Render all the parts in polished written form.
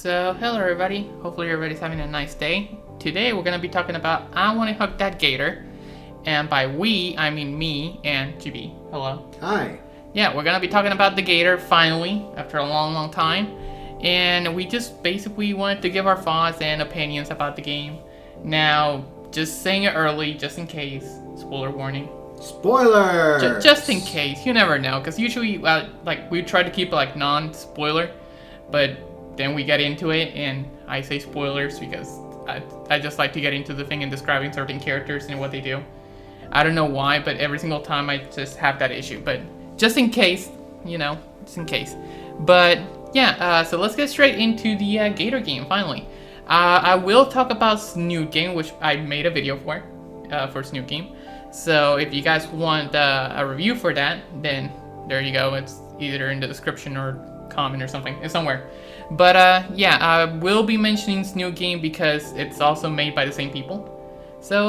So, hello everybody. Hopefully everybody's having a nice day. Today we're going to be talking about I Wani Hug that Gator. And by we, I mean me and GB. Hello. Hi. Yeah, we're going to be talking about the Gator finally, after a long time. And we just basically wanted to give our thoughts and opinions about the game. Now, just saying it early, just in case. Spoiler warning. Spoiler! Just in case. You never know. Because usually, we try to keep it non-spoiler. But then we get into it, and I say spoilers because I just like to get into the thing and describing certain characters and what they do. I don't know why, but every single time I just have that issue. But just in case, just in case. But yeah, so let's get straight into the Gator game, finally. I will talk about Snoot Game, which I made a video for Snoot Game. So if you guys want a review for that, then there you go. It's either in the description or comment or something. It's somewhere. But yeah, I will be mentioning Snoot Game because it's also made by the same people. So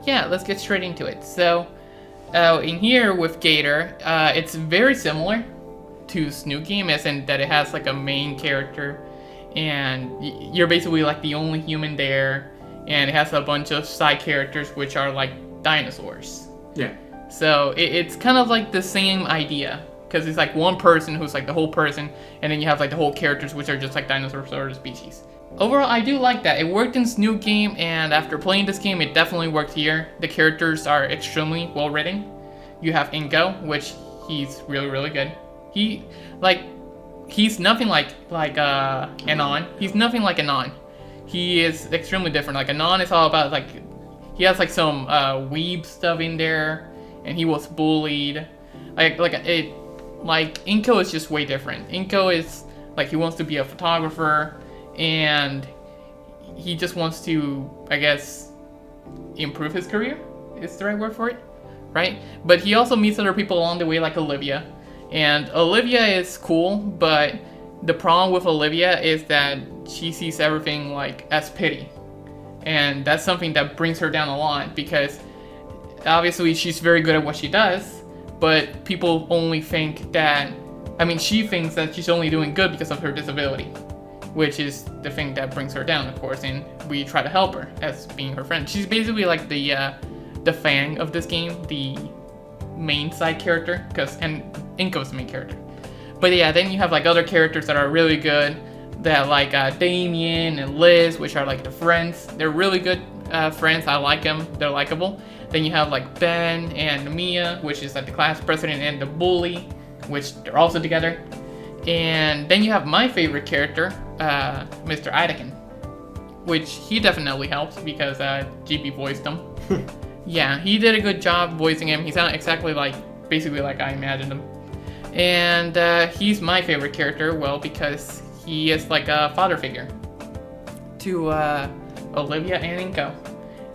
yeah, let's get straight into it. So in here with Gator, it's very similar to Snoot Game, as in that it has a main character, and you're basically the only human there, and it has a bunch of side characters which are dinosaurs. Yeah. So it's kind of the same idea. Because it's one person who's the whole person, and then you have the whole characters which are just dinosaurs or species. Overall, I do like that. It worked in Snoot Game, and after playing this game, it definitely worked here. The characters are extremely well written. You have Inko, which he's really good. He's nothing like Anon. He's nothing like Anon. He is extremely different. Anon is all about he has some weeb stuff in there, and he was bullied. Inko is just way different. Inko is he wants to be a photographer, and he just wants to, I guess, improve his career is the right word for it, right? But he also meets other people along the way, like Olivia. And Olivia is cool, but the problem with Olivia is that she sees everything as pity. And that's something that brings her down a lot, because obviously she's very good at what she does, but people only think that, she thinks that she's only doing good because of her disability, which is the thing that brings her down, of course, and we try to help her as being her friend. She's basically the Fang of this game, the main side character, and Inko's the main character. But yeah, then you have other characters that are really good, that Damien and Liz, which are the friends. They're really good friends. I like them. They're likable. Then you have Ben and Mia, which is the class president, and the bully, which they're also together. And then you have my favorite character, Mr. Ideken, which he definitely helps because GB voiced him. Yeah, he did a good job voicing him. He sounded exactly basically like I imagined him. And he's my favorite character, well, because he is a father figure to Olivia and Inko.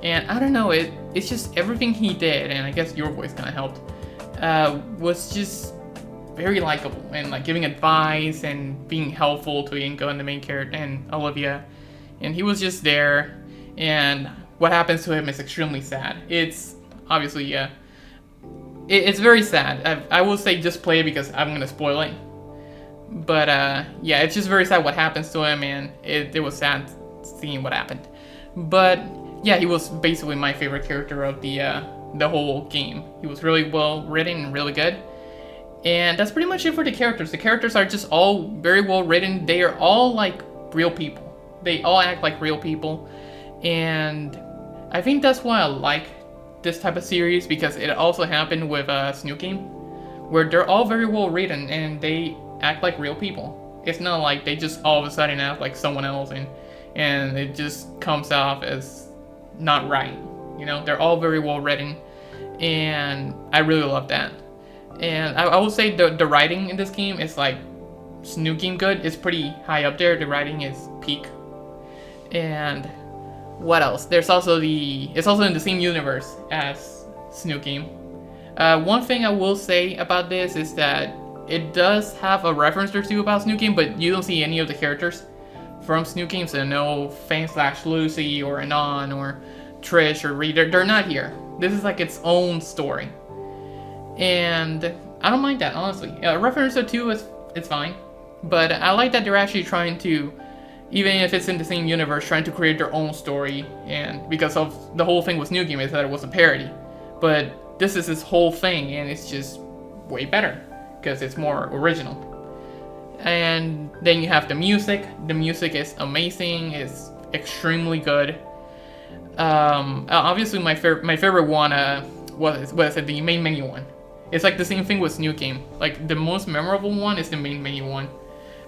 And I don't know, it's just everything he did, and I guess your voice kind of helped, was just very likable, and giving advice and being helpful to Inko and the main character and Olivia. And he was just there, and what happens to him is extremely sad. It's obviously, it's very sad. I will say just play it because I'm going to spoil it. But yeah, it's just very sad what happens to him, and it was sad seeing what happened. But yeah, he was basically my favorite character of the whole game. He was really well written and really good. And that's pretty much it for the characters. The characters are just all very well written. They are all real people. They all act like real people. And I think that's why I like this type of series, because it also happened with Snoot Game, where they're all very well written and they act like real people. It's not they just all of a sudden act like someone else, and it just comes off as not right. They're all very well written, and I really love that. And I will say the writing in this game is Snoot Game good. It's pretty high up there. The writing is peak. And what else? It's also in the same universe as Snoot Game. One thing I will say about this is that it does have a reference or two about Snoot Game, but you don't see any of the characters from Snoot Game, so no Fang/Lucy or Anon or Trish or Reed. They're not here. This is its own story. And I don't mind that, honestly. A reference or two it's fine. But I like that they're actually trying to even if it's in the same universe, trying to create their own story. And because of the whole thing with New Game is that it was a parody, but this is this whole thing, and it's just way better because it's more original. And then you have the music. The music is amazing. It's extremely good. Obviously, my favorite one was the main menu one. It's like the same thing with New Game. Like the most memorable one is the main menu one.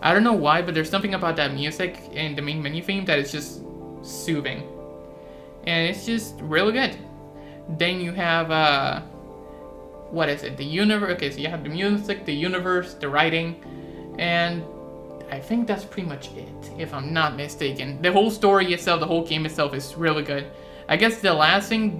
I don't know why, but there's something about that music and the main menu theme that is just soothing, and it's just really good. Then you have what is it? The universe. Okay, so you have the music, the universe, the writing, and I think that's pretty much it, if I'm not mistaken. The whole story itself, the whole game itself is really good. I guess the last thing,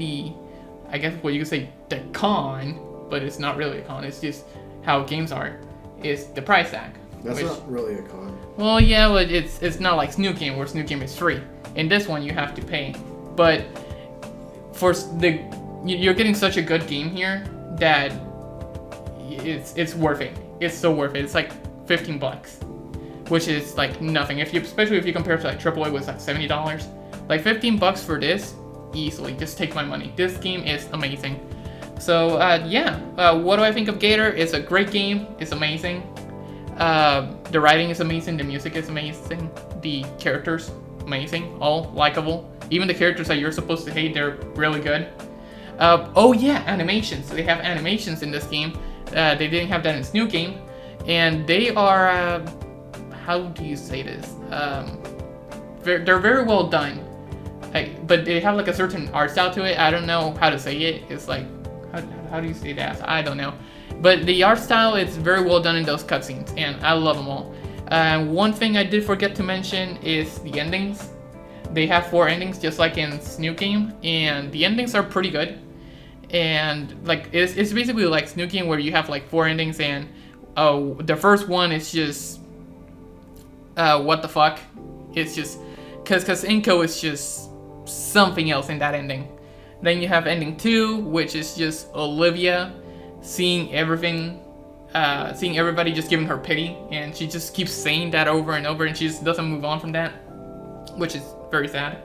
I guess what you could say, the con, but it's not really a con, it's just how games are, is the price tag. That's not really a con. Well, yeah, but it's not like Snoop Game, where Snoop Game is free. In this one, you have to pay. But for you're getting such a good game here that it's worth it. It's so worth it. It's like $15, which is like nothing. Especially if you compare it to like AAA was like $70. Like $15 for this, easily. Just take my money. This game is amazing. So what do I think of Gator? It's a great game. It's amazing. The writing is amazing. The music is amazing. The characters, amazing. All likable. Even the characters that you're supposed to hate, they're really good. Animations. They have animations in this game. They didn't have that in this new game. And they are, how do you say this? They're very well done. But they have like a certain art style to it. I don't know how to say it. It's like, how do you say that? I don't know. But the art style is very well done in those cutscenes, and I love them all. One thing I did forget to mention is the endings. They have 4 endings, just like in Snoop Game, and the endings are pretty good. And like it's basically like Snoop Game, where you have like 4 endings, and the first one is just what the fuck. It's just because Inko is just something else in that ending. Then you have ending 2, which is just Olivia seeing everything, seeing everybody just giving her pity, and she just keeps saying that over and over, and she just doesn't move on from that, which is very sad.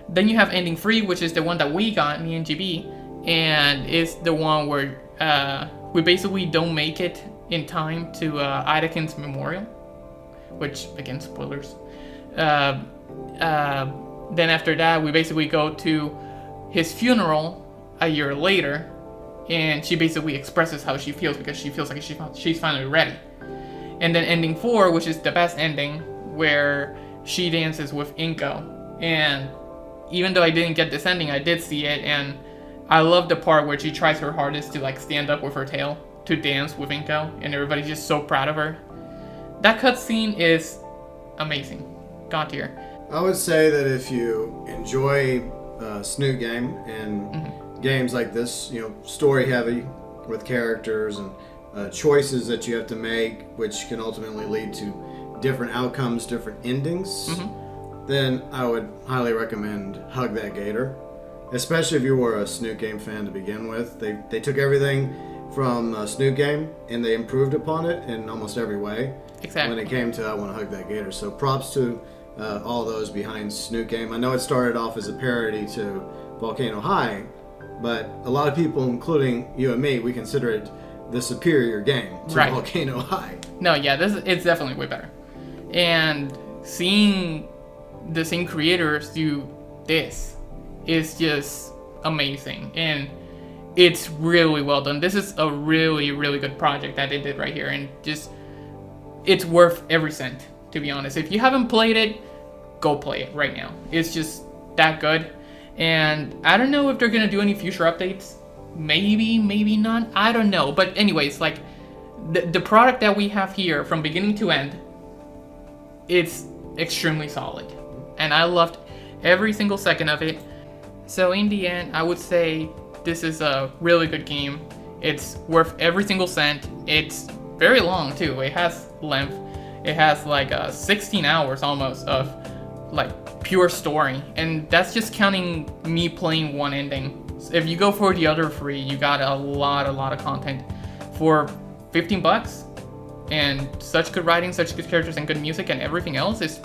Then you have ending 3, which is the one that we got, me and GB, and it's the one where we basically don't make it in time to Idakin's memorial, which, again, spoilers. Then after that, we basically go to his funeral a year later, and she basically expresses how she feels because she feels like she's finally ready. And then ending 4, which is the best ending, where she dances with Inko. And even though I didn't get this ending, I did see it, and I love the part where she tries her hardest to like stand up with her tail to dance with Inko, and everybody's just so proud of her. That cutscene is amazing. God tier. I would say that if you enjoy Snoop Game and games like this, story heavy with characters and choices that you have to make, which can ultimately lead to different outcomes, different endings, then I would highly recommend Hug That Gator. Especially if you were a Snoop Game fan to begin with. They took everything from Snoop Game and they improved upon it in almost every way. Exactly. When it came to I Want to Hug That Gator. So props to all those behind Snoop Game. I know it started off as a parody to Volcano High, but a lot of people, including you and me, we consider it the superior game to Volcano High. No, yeah, it's definitely way better. And seeing the same creators do this is just amazing, and it's really well done. This is a really, really good project that they did right here, and just it's worth every cent, to be honest. If you haven't played it, go play it right now. It's just that good. And I don't know if they're gonna do any future updates. Maybe not. I don't know. But anyways, like the product that we have here from beginning to end, it's extremely solid, and I loved every single second of it. So in the end, I would say this is a really good game. It's worth every single cent. It's very long too. It has length. It has like 16 hours almost of like pure story, and that's just counting me playing one ending. So if you go for the other 3, you got a lot of content for $15, and such good writing, such good characters, and good music, and everything else is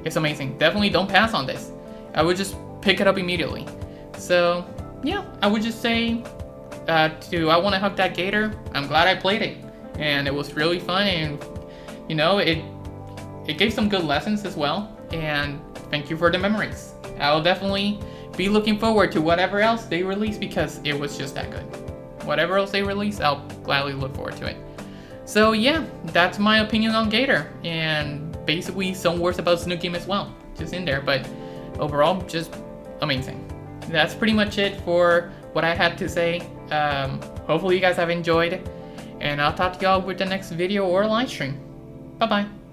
It's amazing. Definitely don't pass on this. I would just pick it up immediately. So yeah, I would just say I Wanna Hug That Gator. I'm glad I played it, and it was really fun, and you know, it gave some good lessons as well. And thank you for the memories. I'll definitely be looking forward to whatever else they release because it was just that good. Whatever else they release, I'll gladly look forward to it. So yeah, that's my opinion on Gator, and basically some words about Snook Game as well, just in there. But overall, just amazing. That's pretty much it for what I had to say. Hopefully you guys have enjoyed, and I'll talk to y'all with the next video or live stream. Bye bye.